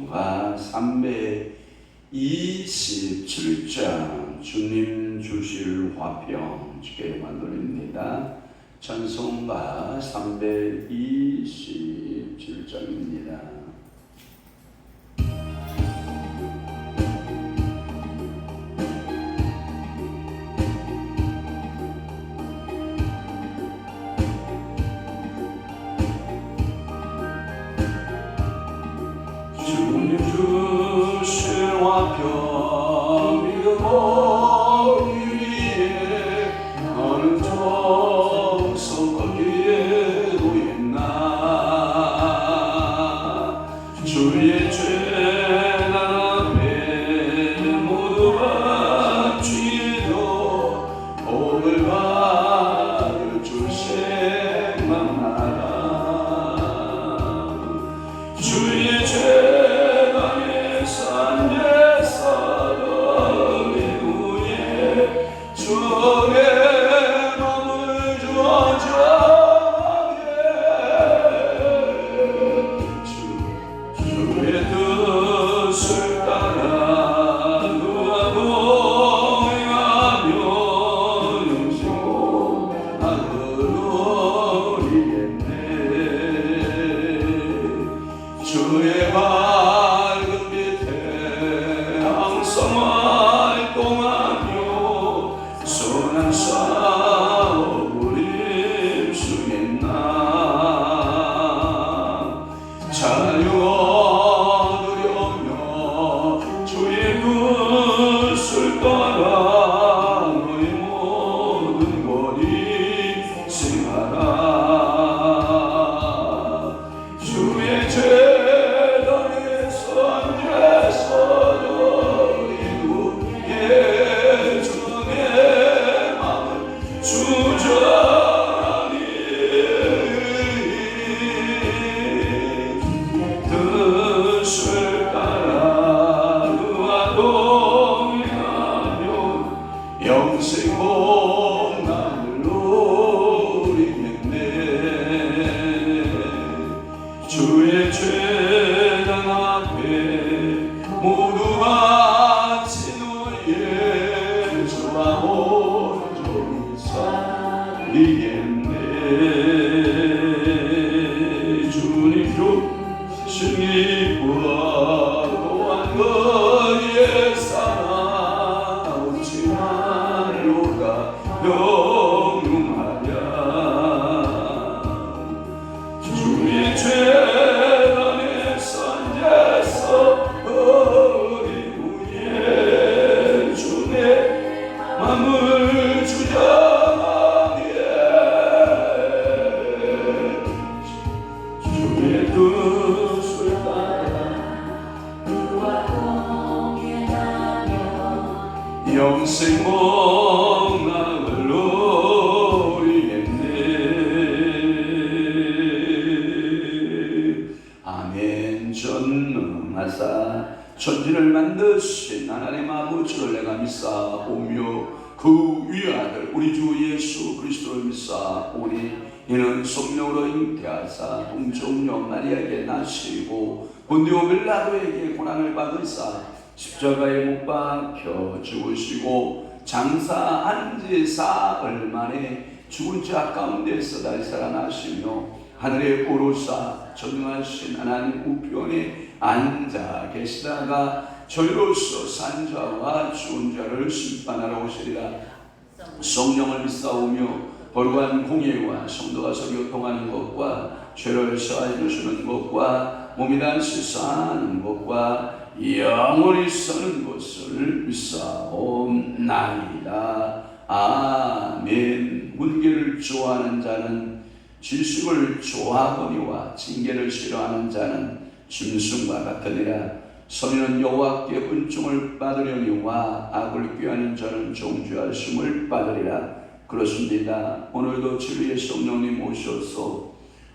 찬송가 327장 주님 주실 화평 주께만 돌립니다. 찬송가 327장입니다. 주님 주실 화평 믿음으로 위에 어느 정성 거기에 놓였나. 주의 죄난 앞에 모두가 취도 복을 받을 줄 생각나라. 주의 죄 주의 밝은 빛에 항상 활동하며 선한 싸움을 힘쓰겠나. 자유 얻으려며 주의 뜻을 따라 너희 모든 거리 생하라. 주의 죄 영생 복날을 누리겠네. 주의 죄단 앞에 모두 같이 너의 주와 온전히 살리겠네. 주님 주신 기쁘와 또한 너의 사랑 영롱하랴. 주의 죄단의 산에서 어린 후에 주의 맘을 주장하게. 주의 뜻을 따라 그와 동행하며 영생 복락을 누리겠네. 아멘. 전능하사 천지를 만드신 하나님 아버지를 내가 믿사오며 그 위아들 우리 주 예수 그리스도를 믿사오니 이는 성령으로 잉태하사 동정녀 마리아에게 나시고 본디오 빌라도에게 고난을 받으사 십자가에 못 박혀 죽으시고 장사한 지 사흘 만에 죽은 자 가운데서 다시 살아나시며 하늘에 오르사 전능하신 하나님 우편에 앉아 계시다가 저희로서 산자와 죽은 자를 심판하러 오시리라. 성령을 믿사오며 거룩한 공예와 성도가 교통하는 것과 죄를 사하여 주시는 것과 몸이 다시 사는 것과 영원히 사는 것을 믿사옵나이다. 아멘. 문계를 좋아하는 자는 지식을 좋아하거니와 징계를 싫어하는 자는 짐승과 같으니라. 선인은 여호와께 은총을 받으려니와 악을 꾀하는 자는 정죄하심을 받으리라. 그렇습니다. 오늘도 진리의 성령님 오셔서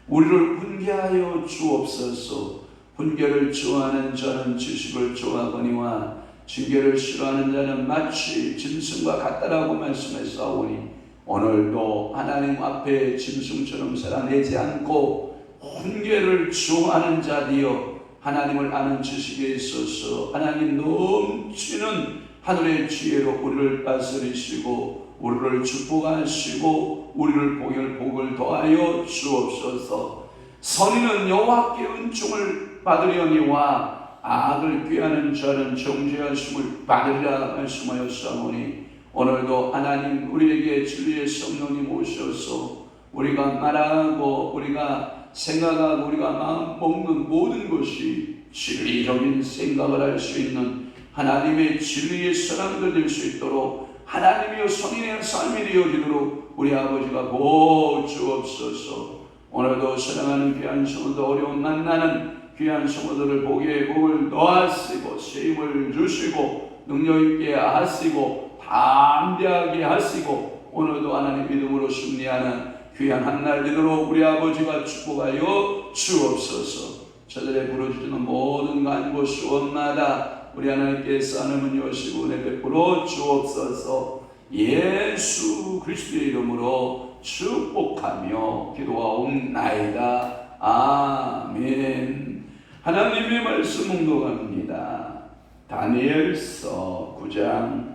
우리를 훈계하여 주옵소서. 훈계를 좋아하는 자는 지식을 좋아하거니와 징계를 싫어하는 자는 마치 짐승과 같다라고 말씀했사오니 오늘도 하나님 앞에 짐승처럼 살아내지 않고 훈계를 좋아하는 자디여 하나님을 아는 지식에 있어서 하나님 넘치는 하늘의 지혜로 우리를 다스리시고 우리를 축복하시고 우리를 복을 더하여 주옵소서. 선인은 여호와께 은총을 받으려니와 악을 꾀하는 자는 정죄하심을 받으리라 말씀하였사오니 오늘도 하나님 우리에게 진리의 성령님 오셔서 우리가 말하고 우리가 생각하고 우리가 마음 먹는 모든 것이 진리적인 생각을 할 수 있는 하나님의 진리의 사람들 될 수 있도록 하나님이여 선인의 삶이 되어지도록 우리 아버지가 보주옵소서. 오늘도 사랑하는 귀한 성도들 어려움 만나는 귀한 성도들을 복을 더하시고 세임을 주시고 능력있게 하시고 담대하게 하시고 오늘도 하나님 믿음으로 승리하는 귀한 한날 되도록 우리 아버지가 축복하여 주옵소서. 저들의 부르짖는 모든 간구 소원마다 우리 하나님께서 하늘문 여시고 은혜 베풀어 주옵소서. 예수 그리스도의 이름으로 축복하며 기도하옵나이다. 아멘. 하나님의 말씀 묵독합니다. 다니엘서 9장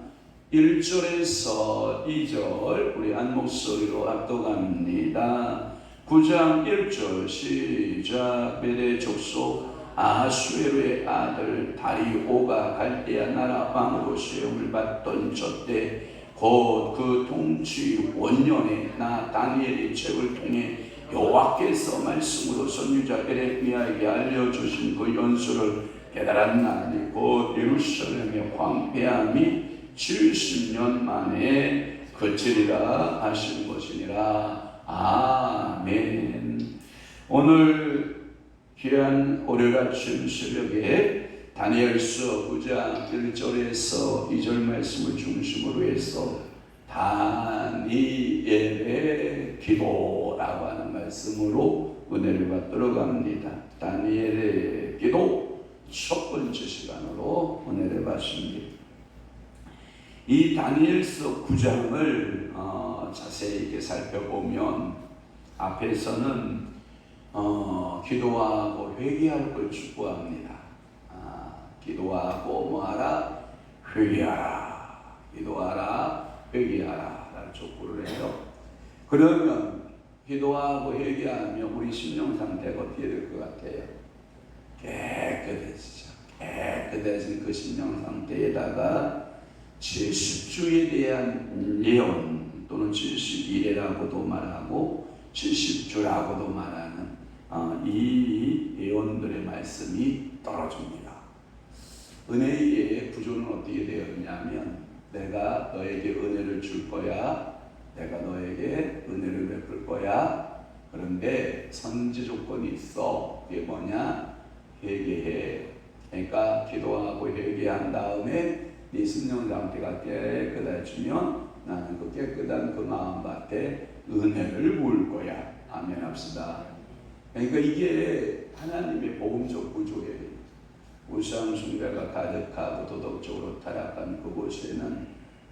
1절에서 2절 우리 한 목소리로 압독합니다. 9장 1절 시작. 메대 족속 아수에르의 아들 다리오가 갈대아 나라 왕으로 세움을 받던 저때 곧 그 통치 원년에 나 다니엘의 책을 통해 여호와께서 말씀으로 선지자 에레미야에게 알려주신 그 연수를 깨달았나니 곧 예루살렘의 황폐함이 70년 만에 그치리라 하신 것이니라. 아멘. 오늘 귀한 월요일 아침 새벽에 다니엘서 9장 1절에서 2절 말씀을 중심으로 해서 다니엘의 기도라고 하는 말씀으로 은혜를 받도록 합니다. 다니엘의 기도 첫 번째 시간으로 은혜를 받습니다. 이 다니엘서 9장을 자세히 이렇게 살펴보면 앞에서는 기도하고 회개할 걸 축복합니다. 기도하고 뭐하라? 회개하라. 기도하라. 회개하라. 라는 촉구를 해요. 그러면 기도하고 회개하면 우리 심령 상태가 어떻게 될 것 같아요? 깨끗해지죠. 깨끗해진 그 심령 상태에다가 70주에 대한 예언 또는 70일이라고도 말하고 70주라고도 말하는 이 예언들의 말씀이 떨어집니다. 은혜의 구조는 어떻게 되었냐면 내가 너에게 은혜를 줄 거야. 내가 너에게 은혜를 베풀 거야. 그런데 선지 조건이 있어. 그게 뭐냐? 회개해. 그러니까 기도하고 회개한 다음에 네 심령 상태가 깨끗해지면 나는 그 깨끗한 그 마음밭에 은혜를 부을 거야. 아멘 합시다. 그러니까 이게 하나님의 복음적 구조예요. 우상 숭배가 가득하고 도덕적으로 타락한 그곳에는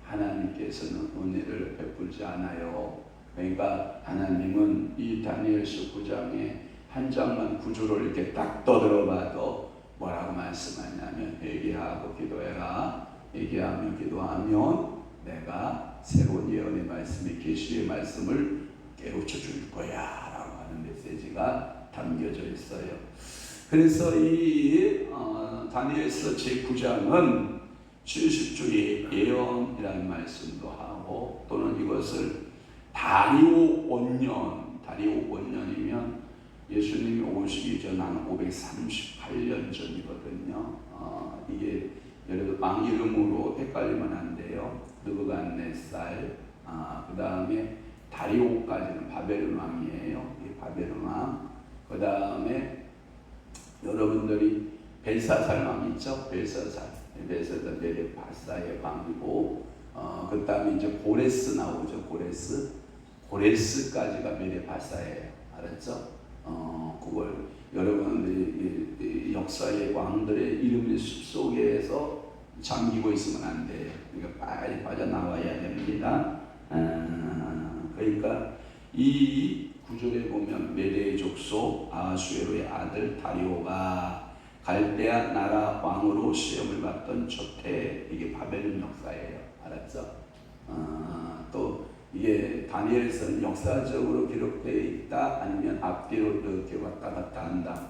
하나님께서는 은혜를 베풀지 않아요. 그러니까 하나님은 이 다니엘서 9장에 한 장만 구조를 이렇게 딱 떠들어봐도 뭐라고 말씀하냐면 회개하고 기도해라. 회개하며 기도하면 내가 새로운 예언의 말씀의 계시의 말씀을 깨우쳐 줄 거야 라고 하는 메시지가 담겨져 있어요. 그래서 이 다니엘서 제9장은 70주의 예언이라는 말씀도 하고 또는 이것을 다리오 원년이면 예수님이 오시기 전 한 538년 전이거든요. 이게 예를 들어 왕 이름으로 헷갈리면 안 돼요. 느부갓네살, 그 다음에 다리오까지는 바벨론 왕이에요. 이 바벨론 왕. 그 다음에 여러분들이 벨사살 왕 있죠? 벨사살 메데바사의 왕이고, 그 다음에 이제 고레스 나오죠. 고레스까지가 메데바사예요. 알았죠? 그걸 여러분들이 역사의 왕들의 이름의 숲속에서 잠기고 있으면 안 돼요. 그러니까 빨리 빠져나와야 됩니다. 그러니까 이 구절에 보면 메대의 족속 아수에로의 아들 다리오가 갈대아 나라 왕으로 시험을 받던 초태, 이게 바벨론 역사예요. 알았죠? 또 이게 다니엘서는 역사적으로 기록되어 있다, 아니면 앞뒤로 이렇게 왔다 갔다 한다.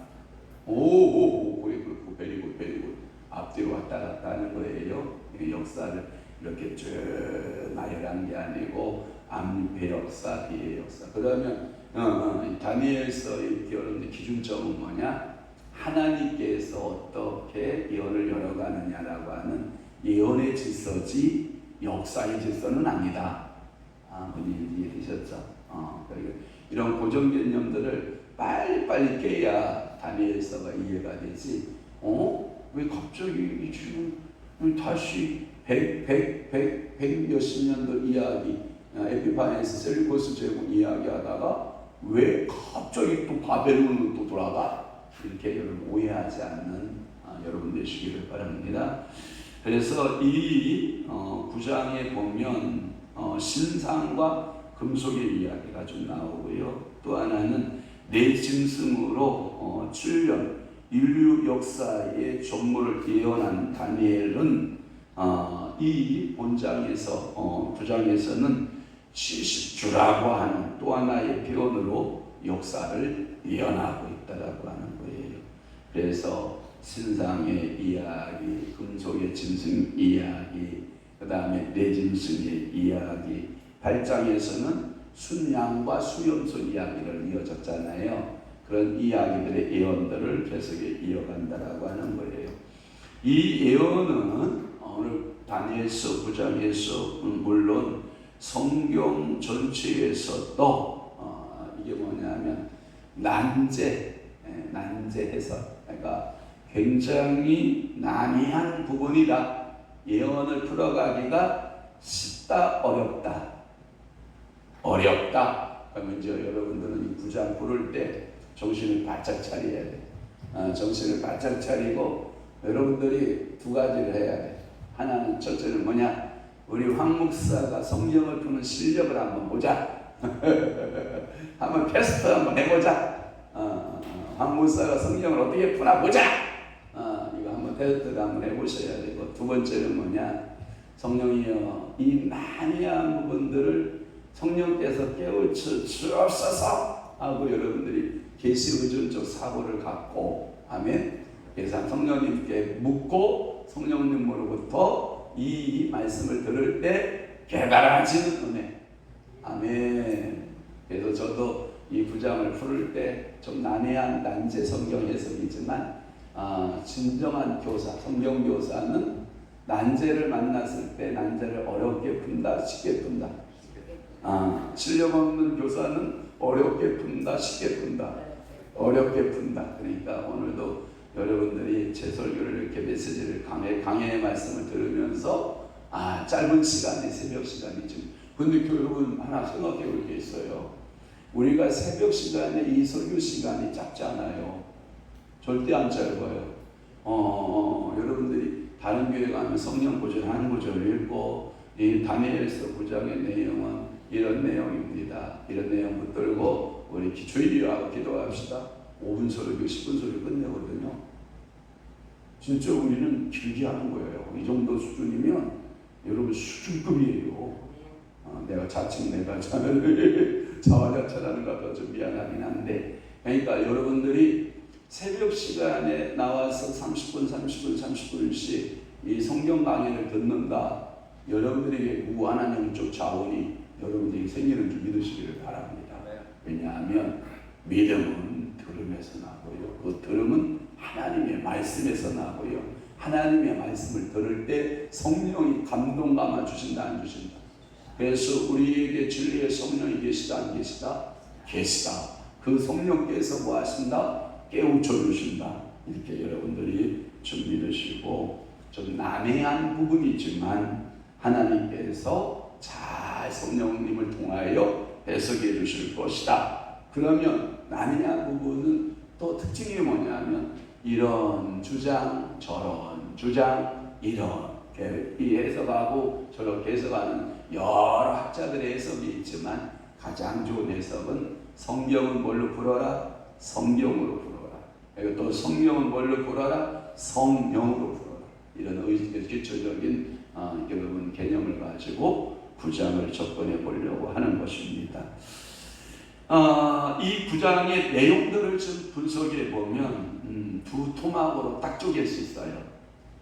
베리고 앞뒤로 왔다 갔다 하는 거예요. 이게 역사를 이렇게 쭉 나열한 게 아니고 앞에 역사, 뒤에 역사. 그러면 다니엘서의 여러분들 기준점은 뭐냐? 하나님께서 어떻게 예언을 열어가느냐라고 하는 예언의 질서지 역사의 질서는 아니다. 분이 이해되셨죠? 이런 고정 개념들을 빨리빨리 깨야 다니엘서가 이해가 되지. 왜 갑자기 지금 다시 100 몇십 년도 이야기, 에피파네스 셀루코스 제국 이야기하다가 왜 갑자기 또 바벨론으로 또 돌아가? 이렇게 여러분 오해하지 않는 여러분 되시기를 바랍니다. 그래서 이 9장에 보면 신상과 금속의 이야기가 좀 나오고요. 또 하나는 내 짐승으로 출현, 인류 역사의 전물을 예언한 다니엘은 이 본장에서 9장에서는 70주라고 하는 또 하나의 표현으로 역사를 예언하고 있다라고 하는 거예요. 그래서 신상의 이야기, 금속의 짐승 이야기, 그 다음에 내 짐승의 이야기, 8장에서는 순양과 수염소 이야기를 이어졌잖아요. 그런 이야기들의 예언들을 계속해 이어간다라고 하는 거예요. 이 예언은 오늘 다니엘서 9장에서 물론 성경 전체에서도 이게 뭐냐면 난제 해석, 그러니까 굉장히 난해한 부분이다. 예언을 풀어가기가 쉽다, 어렵다. 그러면 이제 여러분들은 이 9장 부를 때 정신을 바짝 차려야 돼. 정신을 바짝 차리고 여러분들이 두 가지를 해야 돼. 하나는, 첫째는 뭐냐? 우리 황 목사가 성경을 푸는 실력을 한번 보자. 한번 테스트 한번 해보자. 황 목사가 성경을 어떻게 푸나 보자. 이거 한번 테스트를 한번 해보셔야 되고, 두 번째는 뭐냐? 성령이여, 이 난해한 부분들을 성령께서 깨우쳐 주옵소서 하고 여러분들이 계시 의존적 사고를 갖고, 아멘. 그래서 성령님께 묻고 성령님으로부터 이 말씀을 들을 때 깨달아지는 은혜. 아멘. 그래서 저도 이 9장을 풀을 때 좀 난해한 난제 성경 해석이지만 진정한 교사, 성경 교사는 난제를 만났을 때 난제를 어렵게 푼다, 쉽게 푼다. 실력 없는 교사는 어렵게 푼다, 쉽게 푼다. 어렵게 푼다. 그러니까 오늘도 여러분들이 제 설교를 이렇게 메시지를 강해의 말씀을 들으면서 짧은 시간에, 새벽 시간이지. 근데 여러분 하나 생각해 볼 게 있어요. 우리가 새벽 시간에 이 설교 시간이 짧지 않아요. 절대 안 짧아요. 여러분들이 다른 교회 가면 성령 구절 한 구절 읽고, 이 다니엘서 9장의 내용은 이런 내용입니다. 이런 내용 붙들고 우리 주일이하고 기도합시다. 5분 설교, 10분 설교 끝내거든요. 진짜 우리는 길게 하는 거예요. 이 정도 수준이면 여러분 수준급이에요. 내가 자칭 내가 자화자찬하는 것 같아서 좀 미안하긴 한데, 그러니까 여러분들이 새벽 시간에 나와서 30분씩 이 성경 강의를 듣는다. 여러분들에게 무한한 영적 자원이 여러분들이 생기는 줄 믿으시기를 바랍니다. 왜냐하면 믿음은 들음에서 나고요. 그 들음은 하나님의 말씀에서 나고요. 하나님의 말씀을 들을 때 성령이 감동 감아 주신다, 안 주신다. 그래서 우리에게 진리의 성령이 계시다, 안 계시다? 계시다. 그 성령께서 뭐 하신다? 깨우쳐 주신다. 이렇게 여러분들이 좀 믿으시고, 좀 난해한 부분이지만 하나님께서 잘 성령님을 통하여 해석해 주실 것이다. 그러면 난해한 부분은 또 특징이 뭐냐면 이런 주장, 저런 주장, 이렇게 해석하고 저렇게 해석하는 여러 학자들의 해석이 있지만 가장 좋은 해석은 성경은 뭘로 풀어라? 성경으로 풀어라. 그리고 또 성령은 뭘로 불어라? 성령으로 불어라. 이런 기초적인 여러분 개념을 가지고 9장을 접근해 보려고 하는 것입니다. 이 9장의 내용들을 좀 분석해 보면 두 토막으로 딱 쪼갤 수 있어요.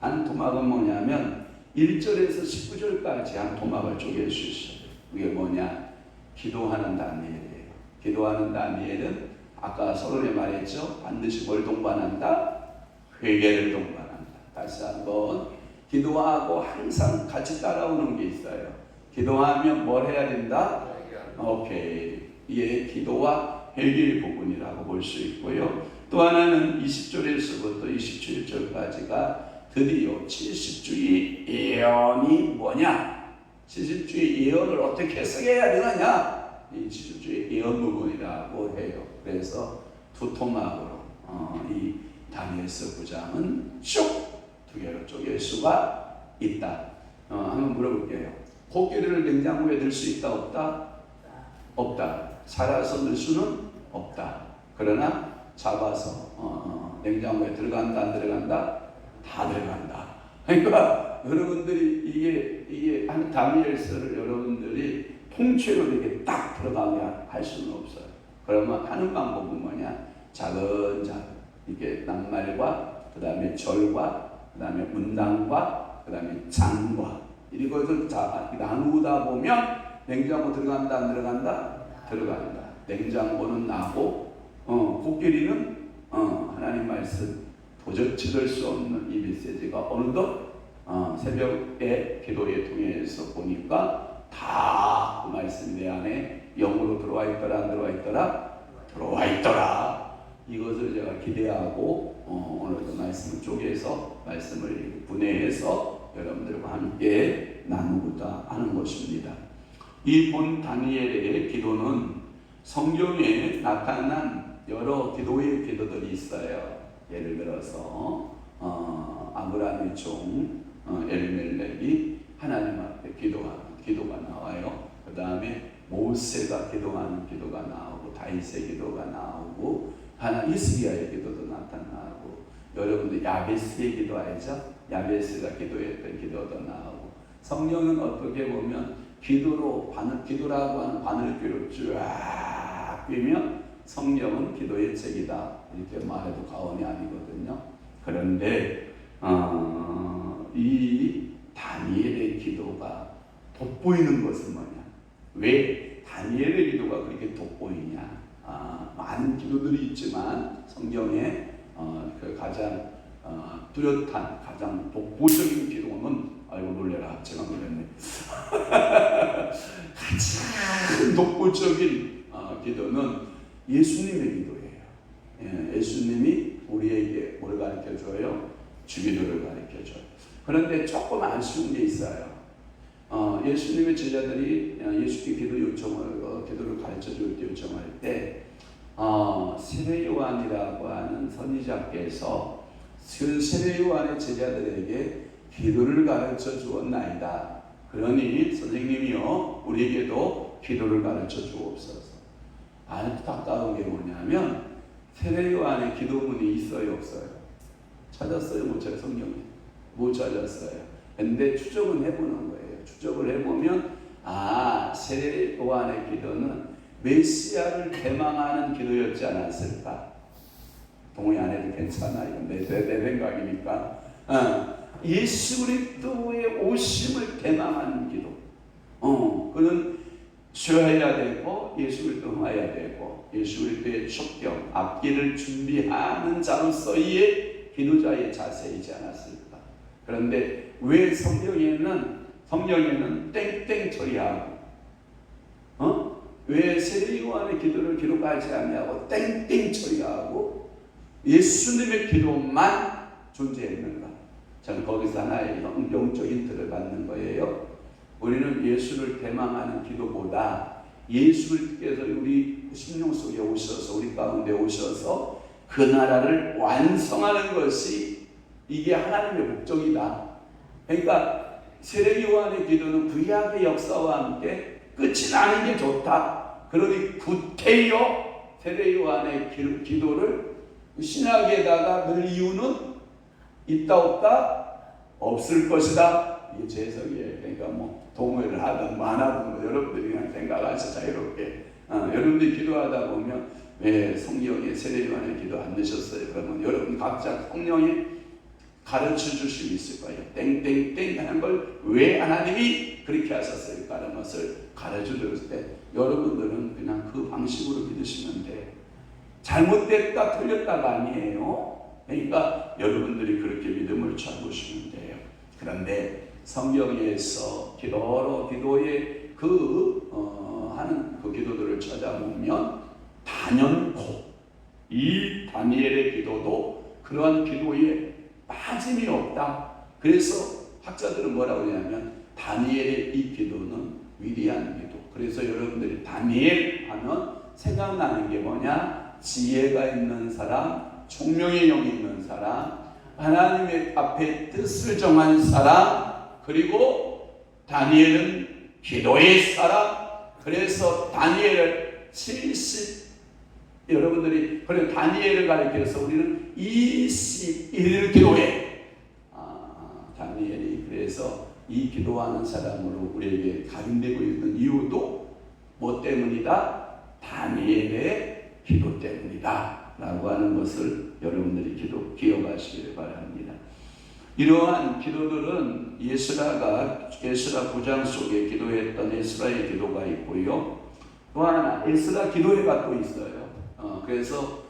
한 토막은 뭐냐면 1절에서 19절까지 한 토막을 쪼갤 수 있어요. 그게 뭐냐? 기도하는 다니엘이에요. 기도하는 다니엘은 아까 서론에 말했죠. 반드시 뭘 동반한다? 회개를 동반한다. 다시 한번 기도하고 항상 같이 따라오는 게 있어요. 기도하면 뭘 해야 된다? 오케이. 이게 기도와 회개의 부분이라고 볼 수 있고요. 또 하나는 20절에서부터 27절까지가 드디어 70주의 예언이 뭐냐? 70주의 예언을 어떻게 해석해야 되느냐? 이 70주의 예언 부분이라고 해요. 그래서 두 토막으로 이 다니엘서 9장은 쭉 두 개로 쪼갤 수가 있다. 한번 물어볼게요. 코끼리를 냉장고에 넣을 수 있다 없다? 없다. 살아서 넣을 수는 없다. 그러나 잡아서 냉장고에 들어간다 안 들어간다? 다 들어간다. 그러니까 여러분들이 이게 한 다니엘서를 여러분들이 통째로 이렇게 딱 들어가게 할 수는 없어요. 그러면 하는 방법은 뭐냐? 작은 이게 낱말과 그 다음에 절과 그 다음에 문단과 그 다음에 장과 이것을 다 나누다 보면 냉장고 들어간다 안 들어간다? 들어간다. 냉장고는 나고 코끼리는 하나님 말씀 도저히 치를 수 없는 이 메시지가 어느덧 새벽에 기도에 통해서 보니까 다 그 말씀이 내 안에 영으로 들어와 있더라 안 들어와 있더라? 들어와 있더라. 이것을 제가 기대하고 오늘도 말씀을 쪼개서 말씀을 분해해서 여러분들과 함께 나누고자 하는 것입니다. 이 본 다니엘의 기도는 성경에 나타난 여러 기도의 기도들이 있어요. 예를 들어서 아브라함의 종 엘멜렉이 하나님 앞에 기도하는 기도가 나와요. 그 다음에 모세가 기도하는 기도가 나오고 다윗의 기도가 나오고 히스기야의 기도도 나타나고 여러분들 야베스의 기도 알죠? 야베스가 기도했던 기도도 나오고 성령은 어떻게 보면 기도라고 하는 바늘귀를 쫙 꿰면 성령은 기도의 책이다 이렇게 말해도 과언이 아니거든요. 그런데 이 다니엘의 기도가 돋보이는 것은 뭐냐? 왜 다니엘의 기도가 그렇게 돋보이냐? 많은 기도들이 있지만 성경에 그 가장 뚜렷한 가장 독보적인 기도는 아이고 놀래라 제가 놀랐네. 가장 독보적인 기도는 예수님의 기도예요. 예수님이 우리에게 뭘 가르쳐줘요? 주기도를 가르쳐줘요. 그런데 조금 아쉬운 게 있어요. 예수님의 제자들이 예수께 기도를 가르쳐줄 때 요청할 때 세례 요한이라고 하는 선지자께서 세례 요한의 제자들에게 기도를 가르쳐 주었나이다. 그러니 선생님이요 우리에게도 기도를 가르쳐 주옵소서. 안타까운 게 뭐냐면 세례 요한의 기도문이 있어요 없어요? 찾았어요 못 찾아요? 성경에 못 찾았어요. 근데 추적은 해보는 거예요. 추적을 해보면 세례 요한의 기도는 메시아를 대망하는 기도였지 않았을까? 동의 안 해도 괜찮아. 이건 내 생각이니까. 예수 그리스도의 오심을 대망하는 기도. 그는 쉬어야 되고 예수 그리스도 와야 되고 예수 그리스도의 촉경 앞길을 준비하는 자로서의 기도자의 자세이지 않았을까? 그런데 왜 성경에는 땡땡 처리하고 왜 세례 요한의 기도를 기록하지 않냐고 땡땡 처리하고 예수님의 기도만 존재했는가? 저는 거기서 하나의 영적 힌트를 받는 거예요. 우리는 예수를 대망하는 기도보다 예수께서 우리 심령 속에 오셔서 우리 가운데 오셔서 그 나라를 완성하는 것이 이게 하나님의 목적이다. 그러니까 세례 요한의 기도는 구약의 역사와 함께 끝이 나는 게 좋다. 그러니 구태여 세례 요한의 기도를 신약에다가 넣을 이유는 있다 없다? 없을 것이다. 이게 제 해석이에요. 그러니까 뭐 동의를 하든 뭐 안 하든 뭐 여러분들이 그냥 생각하셔 자유롭게. 여러분들이 기도하다 보면 왜 성령의 세례요한의 기도 안 넣으셨어요? 그러면 여러분 각자 성령이 가르쳐 주심이 있을 거예요. 땡땡땡 하는 걸 왜 하나님이 그렇게 하셨어요? 라는 것을 가르쳐 줬을 때 여러분들은 그냥 그 방식으로 믿으시면 돼. 잘못됐다 틀렸다가 아니에요. 그러니까 여러분들이 그렇게 믿음을 잡으시면 돼요. 그런데 성경에서 여러 기도의 하는 그 기도들을 찾아보면 단연코 이 다니엘의 기도도 그러한 기도에 빠짐이 없다. 그래서 학자들은 뭐라고 하냐면 다니엘의 이 기도는 위대한 기도. 그래서 여러분들이 다니엘 하면 생각나는 게 뭐냐? 지혜가 있는 사람, 총명의 영이 있는 사람, 하나님의 앞에 뜻을 정한 사람, 그리고 다니엘은 기도의 사람. 그래서 다니엘을 70 여러분들이 그래 다니엘을 가리켜서 우리는 21기도회 다니엘이 그래서 이 기도하는 사람으로 우리에게 각인되고 있는 이유도 뭐 때문이다? 다니엘의 기도 때문이다 라고 하는 것을 여러분들이 기억하시길 바랍니다. 이러한 기도들은 예스라가 에스라 9장 속에 기도했던 에스라의 기도가 있고요. 또 하나 에스라 기도회가 또 있어요. 그래서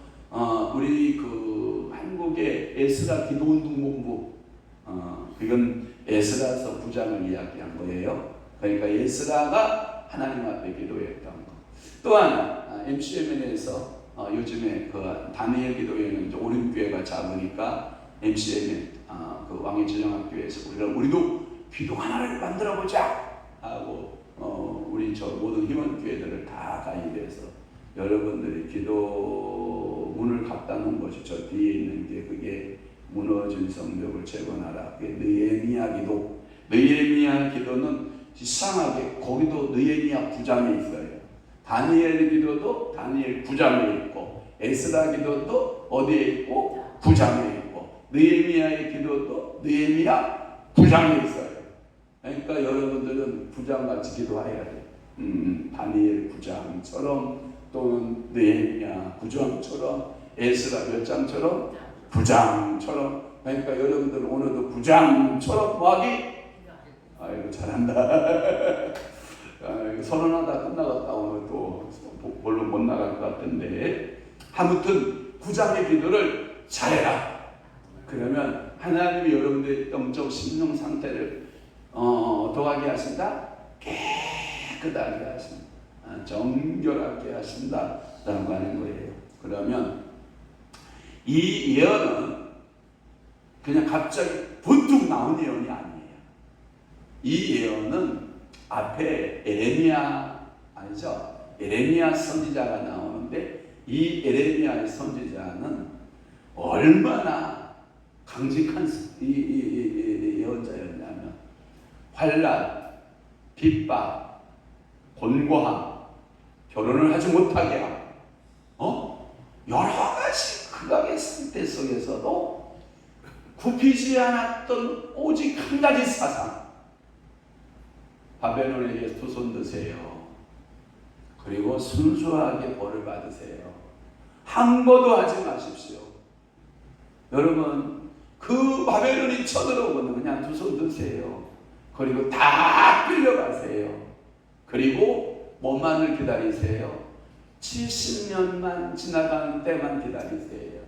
우리 그 한국의 에스라 기도운동본부 그건 에스라서 9장을 이야기한 거예요. 그러니까 에스라가 하나님 앞에 기도했던 거. 또 하나 MCMN에서 요즘에 그 다니엘 기도회는 이제 오림교회가 작으니까 MCMN 그 왕의 진영학교에서 우리도 기도 하나를 만들어 보자 하고 우리 저 모든 희망교회들을 다 가입해서 여러분들이 기도 문을 갖다 놓은 것이 저 뒤에 있는 게 그게 무너진 성벽을 재건하라. 그게 느헤미야 기도. 느헤미야 기도는 이상하게 거기도 느헤미야 9장에 있어요. 다니엘 기도도 다니엘 9장에 있고 에스라 기도도 어디에 있고 9장에 있고 느헤미야의 기도도 느헤미야 9장에 있어요. 그러니까 여러분들은 9장같이 기도해야 돼요. 다니엘 9장처럼 또는 느헤미야 9장처럼 에스라 몇 장처럼 9장처럼 그러니까 여러분들은 오늘도 9장처럼 뭐하기? 아이고 잘한다. 선언하다 끝나갔다 오늘 또 별로 못 나갈 것 같은데 아무튼 9장의 기도를 잘해라. 그러면 하나님이 여러분들의 영적 심령 상태를 어떠하게 하신다? 깨끗하게 하신다. 정결하게 하신다 라고 하는 거예요. 그러면 이 예언은 그냥 갑자기 번뜩 나온 예언이 아니에요. 이 예언은 앞에 에레미야 아니죠? 에레미야 선지자가 나오는데 이 에레미야의 선지자는 얼마나 강직한 예언자였냐면 환난, 핍박, 곤고함, 결혼을 하지 못하게 함, 여러 가지 극악의 상태 속에서도 굽히지 않았던 오직 한 가지 사상. 바벨론에게 두 손 드세요. 그리고 순수하게 벌을 받으세요. 항거도 하지 마십시오. 여러분 그 바벨론이 쳐들어오면 그냥 두 손 드세요. 그리고 다 끌려가세요. 그리고 뭐만을 기다리세요? 70년만 지나가는 때만 기다리세요.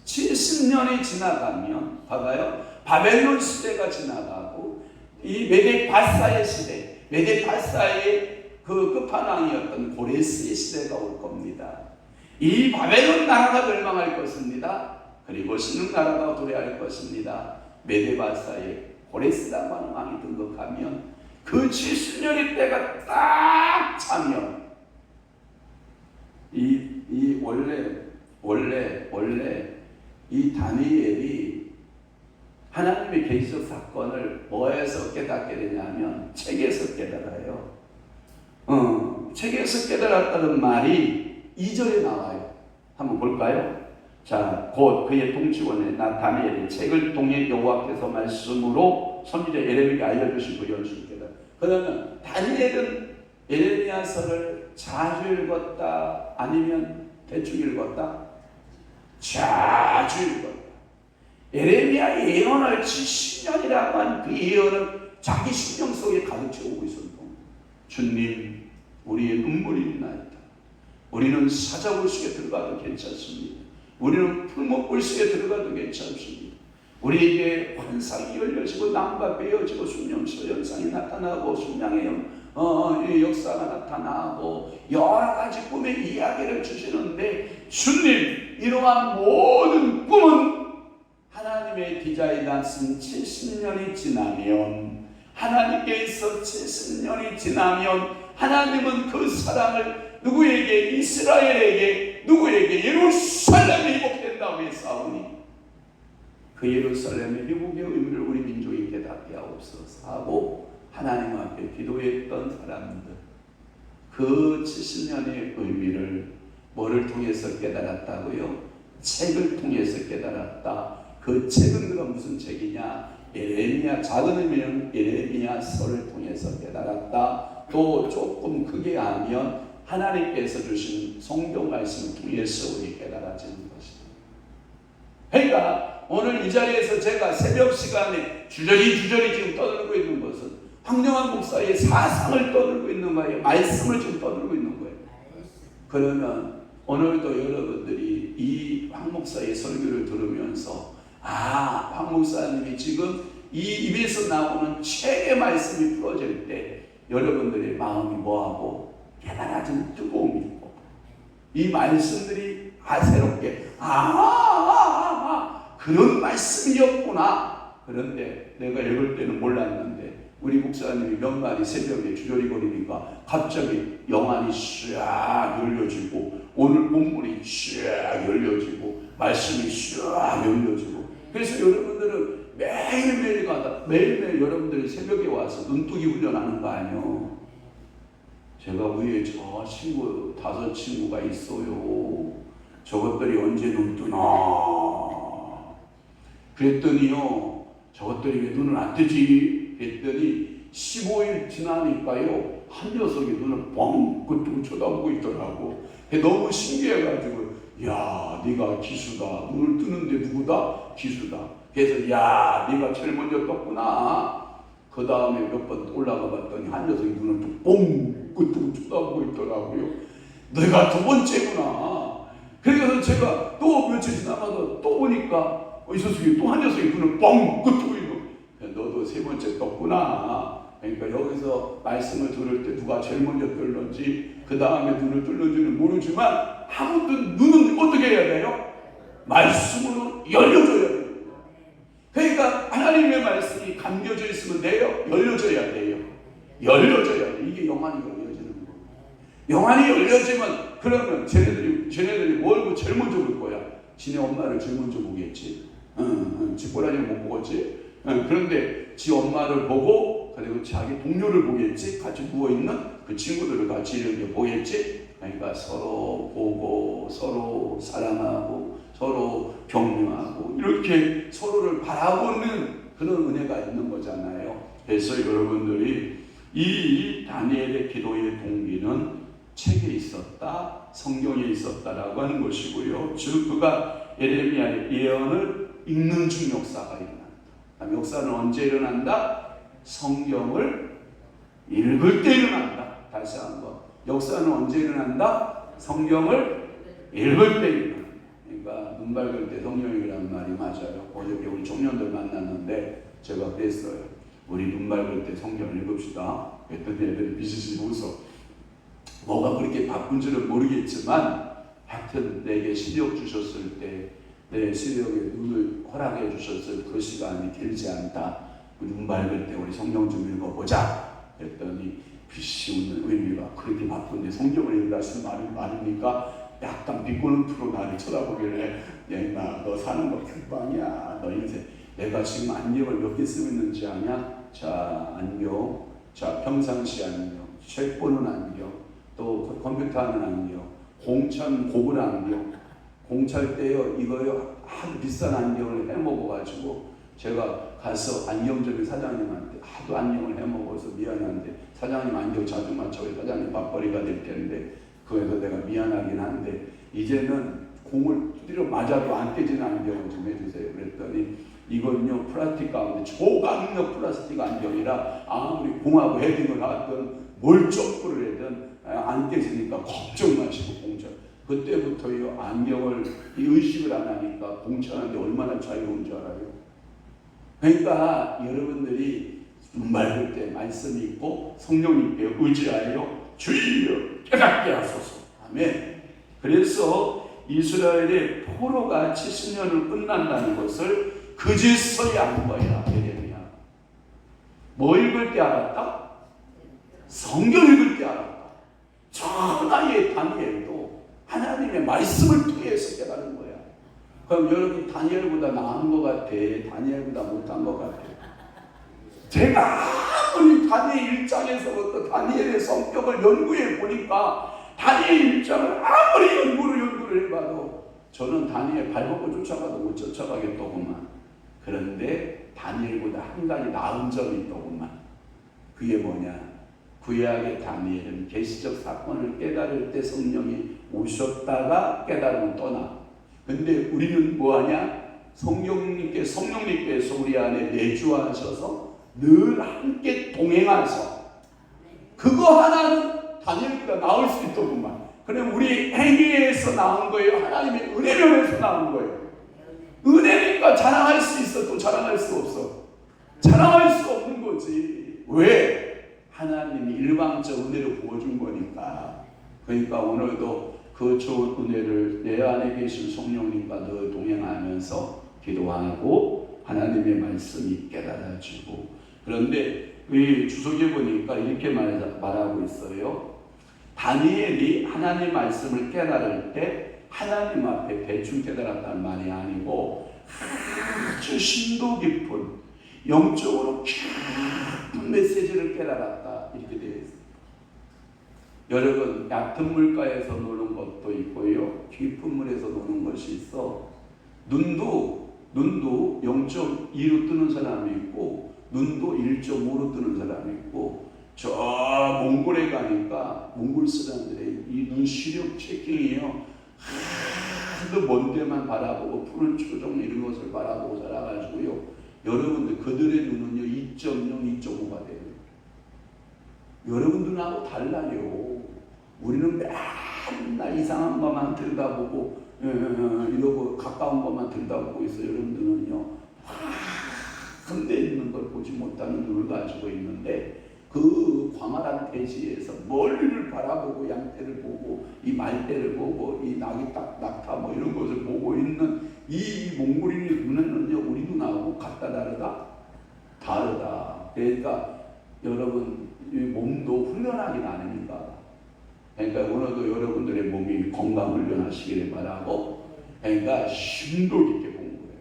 70년이 지나가면 봐봐요. 바벨론 시대가 지나가고 이 메덱바사의 시대, 메덱바사의 그 끝판왕이었던 고레스의 시대가 올 겁니다. 이 바벨론 나라가 멸망할 것입니다. 그리고 신흥 나라가 도래할 것입니다. 메덱바사의 고레스라고 하는 왕이 등극하면 그 70년의 때가 딱 차면 이 원래 이 다니엘이 하나님의 계시적 사건을 뭐에서 깨닫게 되냐면 책에서 깨달아요. 책에서 깨달았다는 말이 2절에 나와요. 한번 볼까요? 자, 곧 그의 통치원에 다니엘의 책을 통해 여호와께서 말씀으로 선지자 예레미야에게 알려주신 그 연수를 깨달아. 그러면 다니엘은 예레미야서를 자주 읽었다 아니면 대충 읽었다? 자주 읽었다. 예레미야 예언을 70년이라고 한 그 예언을 자기 심령 속에 가득 채우고 있었던 주님, 우리의 눈물이 나이다. 우리는 사자굴 속에 들어가도 괜찮습니다. 우리는 풀목불 속에 들어가도 괜찮습니다. 우리에게 환상이 열려지고 남과 베어지고 숙명서 현상이 나타나고 숙명의 역사가 나타나고 여러 가지 꿈의 이야기를 주시는데 주님, 이러한 모든 꿈은 하나님의 디자인한 70년이 지나면, 하나님께서 70년이 지나면 하나님은 그 사랑을 누구에게? 이스라엘에게, 누구에게? 예루살렘에 회복된다고 했사오니 그 예루살렘의 회복의 의미를 우리 민족이 깨닫게 하옵소서 하고 하나님 앞에 기도했던 사람들, 그 70년의 의미를 뭐를 통해서 깨달았다고요? 책을 통해서 깨달았다. 그 책은 그럼 무슨 책이냐? 예레미야, 작은 의미는 예레미야서를 통해서 깨달았다. 또 조금 크게 하면 하나님께서 주신 성경 말씀을 통해서 우리 깨달아지는 것이다. 그러니까 오늘 이 자리에서 제가 새벽 시간에 주저리 지금 떠들고 있는 것은 황영환 목사의 사상을 떠들고 있는 거예요. 말씀을 지금 떠들고 있는 거예요. 그러면 오늘도 여러분들이 이 황 목사의 설교를 들으면서 황 목사님이 지금 이 입에서 나오는 책의 말씀이 풀어질 때 여러분들의 마음이 뭐하고 깨달아진 뜨거움이 있고 이 말씀들이 새롭게 그런 말씀이었구나. 그런데 내가 읽을 때는 몰랐는데 우리 목사님이 몇 마디 새벽에 주저리거리니까 갑자기 영안이 쫙 열려지고 오늘 본문이 쫙 열려지고 말씀이 쫙 열려지고 그래서 여러분들은 매일매일 여러분들이 새벽에 와서 눈뜨기 훈련하는 거 아니에요. 제가 위에 저 친구 5 친구가 있어요. 저것들이 언제 눈 뜨나 그랬더니요, 저것들이 왜 눈을 안 뜨지? 그랬더니 15일 지나니까요 한 녀석이 눈을 뻥 뜨고 쳐다보고 있더라고. 너무 신기해가지고 야, 네가 기수다. 눈을 뜨는데 누구다? 기수다. 그래서 야, 네가 제일 먼저 떴구나. 그 다음에 몇 번 올라가 봤더니 한 녀석이 눈을 뻥 뜨고 쳐다보고 있더라고요. 내가 2번째구나. 그래서 제가 또 며칠 지나가서 또 보니까 이 녀석이 또 한 녀석이 눈을 뻥 뜨고 있고 너도 3번째 떴구나. 그러니까 여기서 말씀을 들을 때 누가 제일 먼저 뜰는지 그 다음에 눈을 뜰는지는 모르지만 아무튼 눈은 어떻게 해야 돼요? 말씀으로 열려줘야 돼요. 그러니까 하나님의 말씀이 감겨져 있으면 돼요? 열려져야 돼요. 열려져야 돼요. 이게 영안이 열려지는 거예요. 영안이 열려지면 그러면 쟤네들이 뭘 제일 먼저 볼 거야? 지네 엄마를 제일 먼저 보겠지. 지 꼬라지를 못 보겠지. 그런데 지 엄마를 보고 그리고 자기 동료를 보겠지. 같이 누워있는 그 친구들을 같이 이렇게 보겠지. 그러니까 서로 보고 서로 사랑하고 서로 격려하고 이렇게 서로를 바라보는 그런 은혜가 있는 거잖아요. 그래서 여러분들이 이 다니엘의 기도의 동기는 책에 있었다, 성경에 있었다라고 하는 것이고요. 즉 그가 예레미야의 예언을 읽는 중 역사가 일어난다. 역사는 언제 일어난다? 성경을 읽을 때 일어난다. 다시 한번. 역사는 언제 일어난다? 성경을 읽을 때 일어난다. 그러니까 눈 밝을 때 성령이라는 말이 맞아요. 어저께 우리 청년들 만났는데 제가 그랬어요. 우리 눈 밝을 때 성경을 읽읍시다. 그랬더니 애들이 비슷이 웃어. 뭐가 그렇게 바쁜지는 모르겠지만 하여튼 내게 시력 주셨을 때 내 시력에 눈을 허락해 주셨을 그 시간이 길지 않다. 눈 밝을 때 우리 성경 좀 읽어보자. 그랬더니 빛이 웃는 의미가 그렇게 바쁜데 성경을 읽으라는 말이 많으니까 약간 비꼬는 프로 나를 쳐다보길래 야 임마 너 사는 거 금방이야. 너 인생 내가 지금 안경을 몇 개 쓰고 있는지 아냐? 자 안경, 자 평상시 안경, 책 보는 안경, 또 컴퓨터 하는 안경, 공천 고글 안경, 공찰 때요 이거요 하도 비싼 안경을 해먹어가지고 제가 가서 안경점의 사장님한테 하도 안경을 해먹어서 미안한데 사장님 안경 자주 맞춰요. 사장님 밥벌이가 될 텐데 그래서 내가 미안하긴 한데 이제는 공을 두드려 맞아도 안 깨지는 안경을 좀 해주세요. 그랬더니 이건요 플라스틱 가운데 초강력 플라스틱 안경이라 아무리 공하고 헤딩을 하든 뭘 점프를 하든 안 깨지니까 걱정 마시고 공짜. 그때부터요 안경을 의식을 안 하니까 공차하는데 얼마나 자유로운 줄 알아요. 그러니까 여러분들이 눈 맑을 때 말씀이 있고 성령님께 의지하여 주여 깨닫게 하소서. 아멘. 그래서 이스라엘의 포로가 70년을 끝난다는 것을 그제서야 한 거야. 예레미야. 뭐 읽을 때 알았다? 성경 읽을 때 알았다. 천하의 다니엘도 하나님의 말씀을 통해서 깨달은 거야. 그럼 여러분 다니엘보다 나은 것 같아? 다니엘보다 못한 것 같아? 제가 아무리 다니엘 1장에서부터 다니엘의 성격을 연구해 보니까 다니엘 1장을 아무리 연구를 해봐도 저는 다니엘 발벗고 쫓아가도 못 쫓아가겠더구만. 그런데 다니엘보다 한 가지 나은 점이 있더구만. 그게 뭐냐? 구약의 다니엘은 계시적 사건을 깨달을 때 성령이 오셨다가 깨달음을 떠나. 근데 우리는 뭐하냐? 성령님께서 우리 안에 내주하셔서 늘 함께 동행하셔. 그거 하나는 다니엘보다 나을 수 있더구만. 그럼 우리 행위에서 나온 거예요? 하나님의 은혜면에서 나온 거예요? 은혜니까 자랑할 수 있어, 또 자랑할 수 없어? 자랑할 수 없는 거지. 왜? 하나님이 일방적 은혜를 부어준 거니까. 그러니까 오늘도 그 좋은 은혜를 내 안에 계신 성령님과 늘 동행하면서 기도하고 하나님의 말씀이 깨달아지고. 그런데 이 주석에 보니까 이렇게 말하고 있어요. 다니엘이 하나님 말씀을 깨달을 때 하나님 앞에 대충 깨달았다는 말이 아니고 아주 심도 깊은 영적으로 깊은 메시지를 깨달았다 이렇게 되어 있습니다. 여러분 얕은 물가에서 노는 것도 있고요, 깊은 물에서 노는 것이 있어. 눈도 0.2로 뜨는 사람이 있고 눈도 1.5로 뜨는 사람이 있고, 저 몽골에 가니까 몽골 사람들의 이 눈 시력 체킹이요 하도 먼 데만 바라보고 푸른 초종 이런 것을 바라보고 살아가지고요, 여러분들 그들의 눈은요 2.0, 2.5가 돼요. 여러분 눈하고 달라요. 우리는 맨날 이상한 것만 들여다보고 이러고 가까운 것만 들여다보고 있어요. 여러분들은요 한데 있는 걸 보지 못하는 눈을 가지고 있는데, 그 광활한 대지에서 멀리를 바라보고 양떼를 보고 이 말떼를 보고 이 낙타 뭐 이런 것을 보고 있는 이 몽골인의 눈에는요 우리 눈하고 같다 다르다. 그러니까 여러분 몸도 훈련하기 나누니까, 그러니까 오늘도 여러분들의 몸이 건강 훈련하시기를 바라고, 그러니까 심도 깊게 공부해.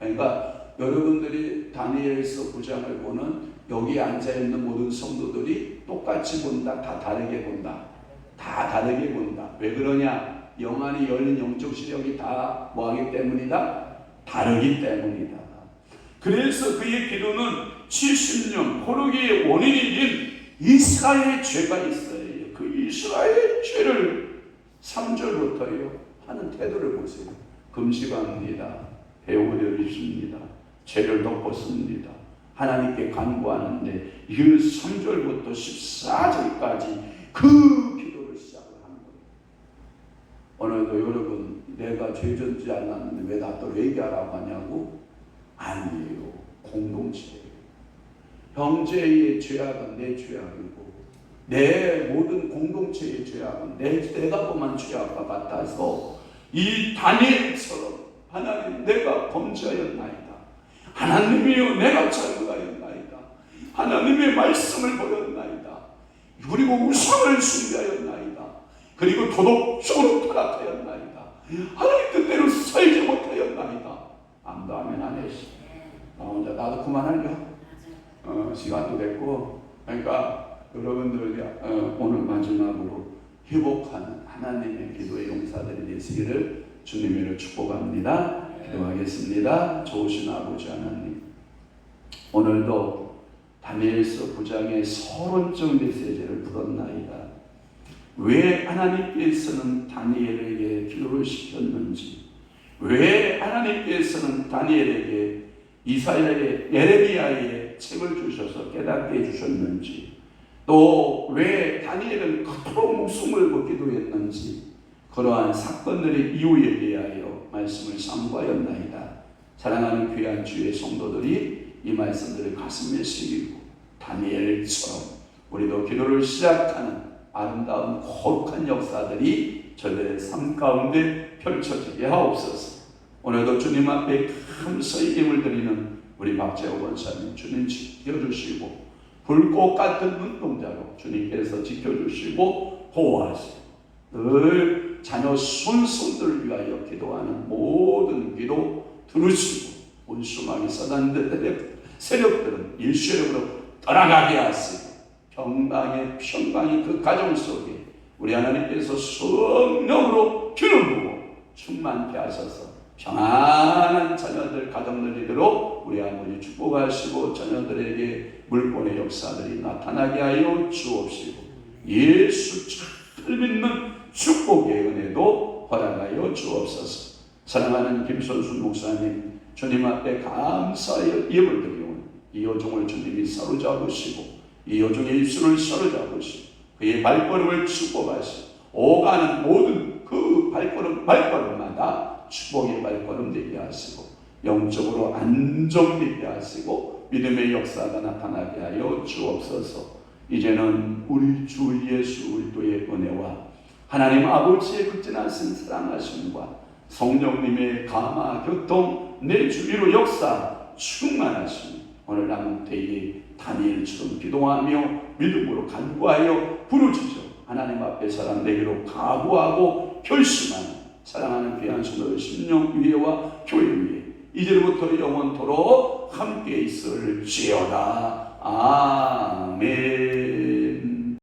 그러니까 여러분들이 다니엘서 9장을 보는 여기 앉아있는 모든 성도들이 똑같이 본다, 다 다르게 본다. 다 다르게 본다. 왜 그러냐? 영안이 열린 영적 시력이 다 뭐하기 때문이다? 다르기 때문이다. 그래서 그의 기도는 70년 포로기의 원인인 이스라엘의 죄가 있어요. 그 이스라엘의 죄를 3절부터요 하는 태도를 보세요. 금식합니다. 배우려 있습니다. 죄를 덮었습니다. 하나님께 간구하는데 이 3절부터 14절까지 그 기도를 시작을 하는 거예요. 오늘도 여러분 내가 죄 짓지 않았는데 왜 나 또 얘기하라고 하냐고? 아니에요. 공동체예요. 형제의 죄악은 내 죄악이고 내 모든 공동체의 죄악은 내가 범한 죄악과 같아서 이 다니엘처럼 하나님 내가 범죄하였나이다. 하나님이여 내가 잘못하였나이다. 하나님의 말씀을 버렸나이다. 그리고 우상을 숭배하였나이다. 그리고 도덕적으로 타락하였나이다. 하나님 뜻대로 살지 못하였나이다. 아무도 아멘 안 해. 혼자 나도 그만하려. 시간도 됐고, 그러니까 여러분들 오늘 마지막으로 회복하는 하나님의 기도의 용사들이 되시기를 주님으로 축복합니다. 기도하겠습니다. 좋으신 아버지 하나님, 오늘도 다니엘서 9장의 서론적 메시지를 풀었나이다. 왜 하나님께서는 다니엘에게 기도를 시켰는지, 왜 하나님께서는 다니엘에게 이사야의 예레미야의 책을 주셔서 깨닫게 해주셨는지, 또 왜 다니엘은 그토록 목숨을 걸고 기도했는지, 그러한 사건들의 이유에 대하여 말씀을 sam구하였나이다. 사랑하는 귀한 주의 성도들이 이 말씀들을 가슴에 새기고 다니엘처럼 우리도 기도를 시작하는 아름다운 거룩한 역사들이 저들의 삶 가운데 펼쳐지게 하옵소서. 오늘도 주님 앞에 감사의 예물 드리는 우리 박재호 권사님, 주님 지켜주시고 불꽃 같은 눈동자로 주님께서 지켜주시고 보호하시고, 늘 자녀 손손들을 위하여 기도하는 모든 기도 들으시고 온수막이 사단들 세력들은 일시적으로 떠나가게 하시고, 평강의 그 가정 속에 우리 하나님께서 성령으로 기름 부어 충만케 하셔서 평안한 자녀들 가정들 이대로 우리 아버지 축복하시고 자녀들에게 물권의 역사들이 나타나게 하여 주옵시고, 예수 잘 믿는 축복의 은혜도 허락하여 주옵소서. 사랑하는 김선수 목사님, 주님 앞에 감사의 예물 드리오니 이 여종을 주님이 사로잡으시고 이 여종의 입술을 사로잡으시고 그의 발걸음을 축복하시고 오가는 모든 그 발걸음마다 축복의 발걸음 되게 하시고 영적으로 안정되게 하시고 믿음의 역사가 나타나게 하여 주옵소서. 이제는 우리 주 예수 그리스도의 은혜와 하나님 아버지의 극진하신 사랑하심과 성령님의 감화 교통 내 주위로 역사 충만하심, 오늘 남은 때에 다니엘처럼 기도하며 믿음으로 간구하여 부르짖어 하나님 앞에 사랑되기로 각오하고 결심하는 사랑하는 귀한 성도의 심령 위에와 교회 위에 이제부터 영원토록 함께 있을지어다. 아멘.